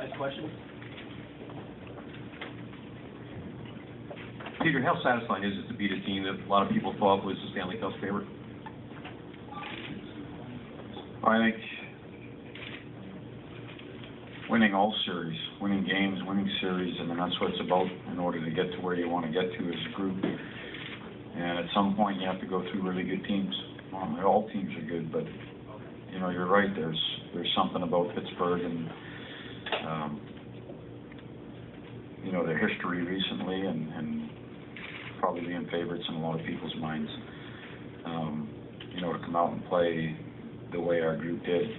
Next question. Peter, how satisfying is it to beat a team that a lot of people thought was the Stanley Cup's favorite? I think winning all series, winning games, winning series, I mean, that's what it's about in order to get to where you want to get to as a group. And at some point, you have to go through really good teams. Well, all teams are good, but, you know, you're right. There's something about Pittsburgh and, you know, their history recently and probably being favorites in a lot of people's minds. You know, to come out and play the way our group did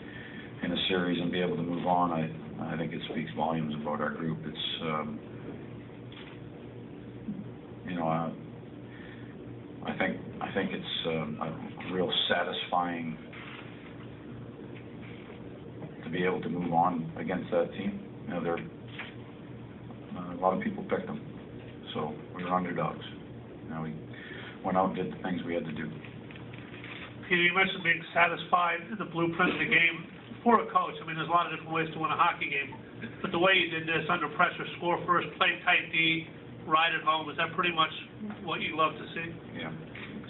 in a series and be able to move on, I think it speaks volumes about our group. It's, you know, I think it's a real satisfying to be able to move on against that team. You know, a lot of people picked them, so we were underdogs. You know, we went out and did the things we had to do. Peter, you mentioned being satisfied in the blueprint of the game. For a coach, I mean, there's a lot of different ways to win a hockey game, but the way you did this, under pressure, score first, play tight D, ride at home, is that pretty much what you love to see? Yeah,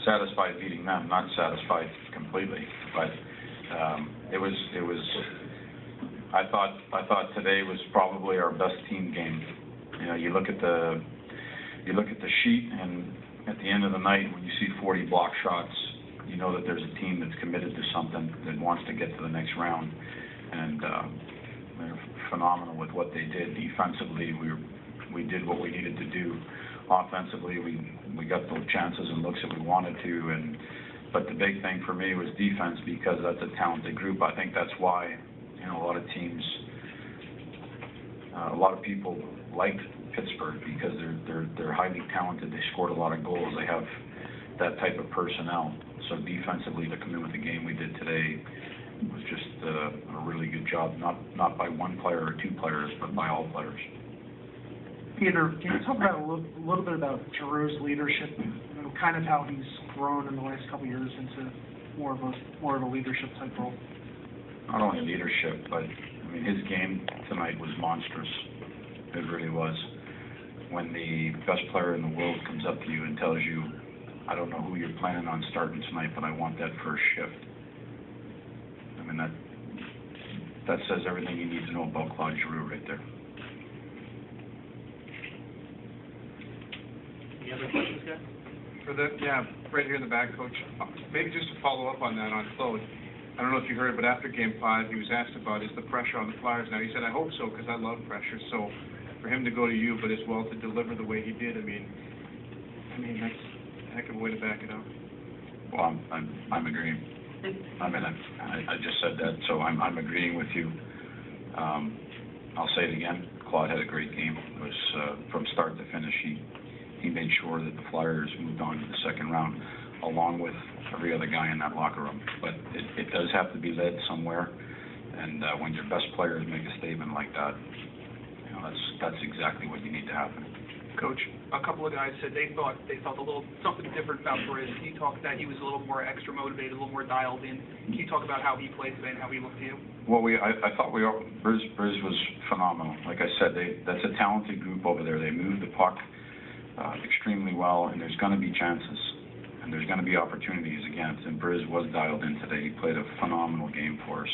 satisfied beating them, not satisfied completely, but it was. I thought today was probably our best team game. You know, you look at the sheet, and at the end of the night, when you see 40 block shots, you know that there's a team that's committed to something, that wants to get to the next round, and they're phenomenal with what they did. Defensively, we did what we needed to do. Offensively, we got those chances and looks that we wanted to, but the big thing for me was defense, because that's a talented group. I think that's why, you know, a lot of teams, a lot of people liked Pittsburgh, because they're highly talented. They scored a lot of goals. They have that type of personnel. So defensively, to come in with the game we did today was just a really good job, not by one player or two players, but by all players. Peter, can you talk about a little bit about Giroux's leadership, you know, kind of how he's grown in the last couple of years into more of a leadership type role? Not only leadership, but I mean, his game tonight was monstrous. It really was. When the best player in the world comes up to you and tells you, I don't know who you're planning on starting tonight, but I want that first shift. I mean, that says everything you need to know about Claude Giroux right there. Any other questions, guys? Right here in the back, Coach. Maybe just to follow up on that on Claude. I don't know if you heard, but after Game 5, he was asked about, is the pressure on the Flyers now? He said, I hope so, because I love pressure. So for him to go to you, but as well to deliver the way he did, I mean, that's a heck of a way to back it up. Well, I'm agreeing. I mean, I just said that, so I'm agreeing with you. I'll say it again. Claude had a great game. It was from start to finish. He made sure that the Flyers moved on to the second round, along with every other guy in that locker room. But it does have to be led somewhere, and when your best players make a statement like that, you know, that's exactly what you need to happen. Coach, a couple of guys said they felt a little something different about Briz. Can you talk that he was a little more extra motivated, a little more dialed in? Can you talk about how he played today and how he looked to you? Well, I thought Briz was phenomenal. Like I said, that's a talented group over there. They move the puck extremely well, and there's going to be chances, and there's going to be opportunities against. And Briz was dialed in today. He played a phenomenal game for us.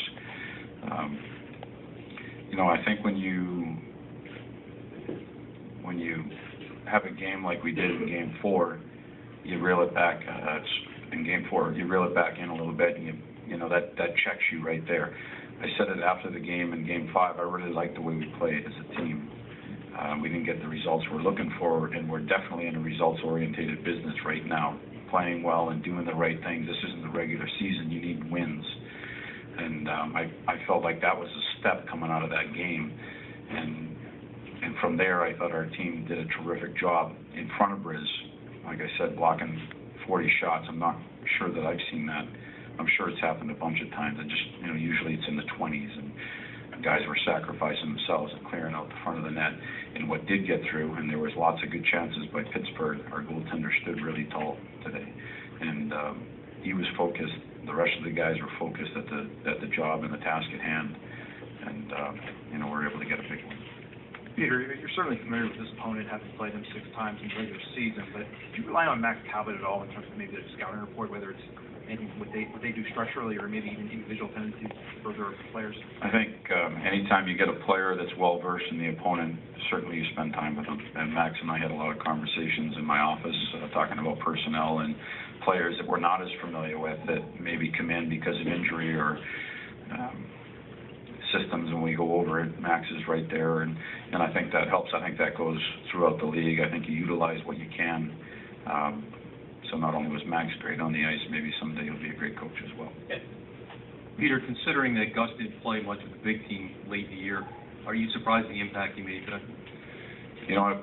You know, I think when you have a game like we did in Game 4, you reel it back. In Game 4, you reel it back in a little bit, and you know that checks you right there. I said it after the game in Game 5. I really liked the way we played as a team. We didn't get the results we're looking for, and we're definitely in a results-oriented business right now, playing well and doing the right things. This isn't the regular season. You need wins. And I felt like that was a step coming out of that game. And from there, I thought our team did a terrific job in front of Briz. Like I said, blocking 40 shots. I'm not sure that I've seen that. I'm sure it's happened a bunch of times. It just, you know, usually it's in the 20s, and guys were sacrificing themselves and clearing out the front of the net. And what did get through, and there was lots of good chances by Pittsburgh, our goaltender stood really tall today. And he was focused. The rest of the guys were focused at the job and the task at hand. and we're able to get a big one. Peter, you're certainly familiar with this opponent, having played them 6 times in the regular season, but do you rely on Max Talbot at all in terms of maybe the scouting report, whether it's anything what they do structurally or maybe even individual tendencies for their players? I think anytime you get a player that's well-versed in the opponent, certainly you spend time with them. And Max and I had a lot of conversations in my office talking about personnel and players that we're not as familiar with that maybe come in because of injury or systems, and we go over it. Max is right there, and I think that helps. I think that goes throughout the league. I think you utilize what you can. So not only was Max great on the ice, maybe someday he'll be a great coach as well. Peter, considering that Gus didn't play much with the big team late in the year, are you surprised at the impact he made today?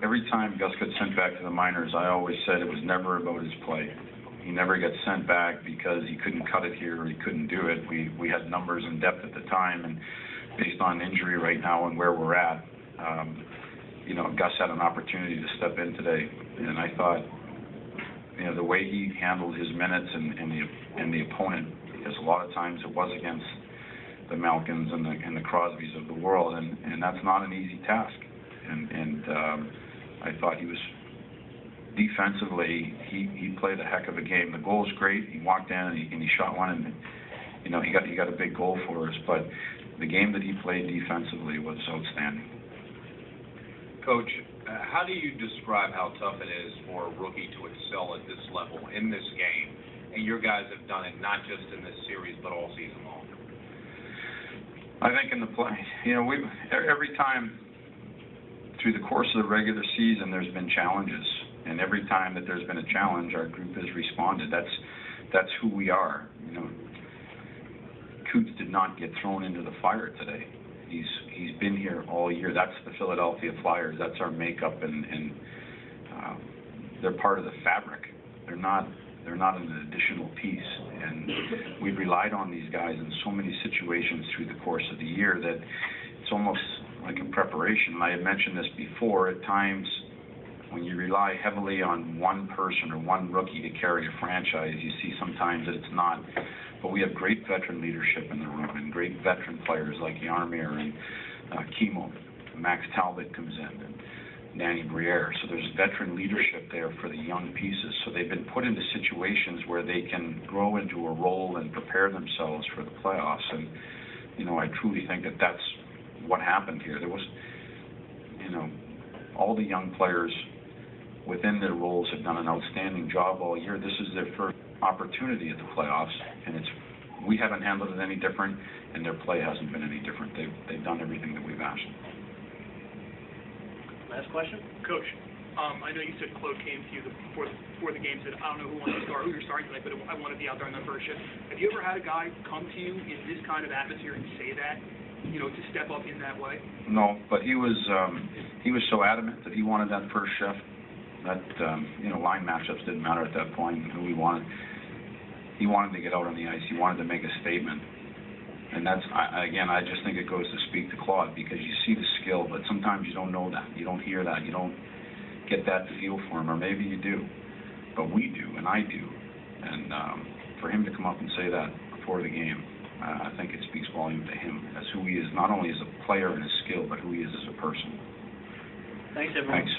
Every time Gus got sent back to the minors, I always said it was never about his play. He never got sent back because he couldn't cut it here or he couldn't do it. We had numbers and depth at the time, and based on injury right now and where we're at, Gus had an opportunity to step in today, and I thought, the way he handled his minutes and the opponent, because a lot of times it was against the Malkins and the Crosbys of the world, and that's not an easy task. And I thought he was defensively, he played a heck of a game. The goal's great. He walked in and he shot one, and he got a big goal for us. But the game that he played defensively was outstanding. Coach, how do you describe how tough it is for a rookie to excel at this level in this game? And your guys have done it not just in this series, but all season long. I think in the play, every time through the course of the regular season, there's been challenges, and every time that there's been a challenge, our group has responded. That's who we are. Coots did not get thrown into the fire today. He's been here all year. That's the Philadelphia Flyers. That's our makeup, and they're part of the fabric. They're not an additional piece, and we've relied on these guys in so many situations through the course of the year that it's almost like a preparation. And I had mentioned this before. At times, when you rely heavily on one person or one rookie to carry a franchise, you see sometimes that it's not. But we have great veteran leadership in the room and great veteran players like Yarmir and Kimo. Max Talbot comes in, and Danny Briere. So there's veteran leadership there for the young pieces. So they've been put into situations where they can grow into a role and prepare themselves for the playoffs. And, I truly think that that's what happened here. There was, all the young players within their roles have done an outstanding job all year. This is their first opportunity at the playoffs, and we haven't handled it any different, and their play hasn't been any different. They've done everything that we've asked. Last question? Coach, I know you said Claude came to you before the game, said, I don't know who you're starting tonight, but I want to be out there on the first shift. Have you ever had a guy come to you in this kind of atmosphere and say that, to step up in that way? No, but he was so adamant that he wanted that first shift that, line matchups didn't matter at that point and who he wanted. He wanted to get out on the ice. He wanted to make a statement. And that's, I just think it goes to speak to Claude, because you see the skill, but sometimes you don't know that. You don't hear that. You don't get that feel for him, or maybe you do. But we do, and I do. And for him to come up and say that before the game, I think it speaks volume to him as who he is, not only as a player and his skill, but who he is as a person. Thanks, everyone. Thanks.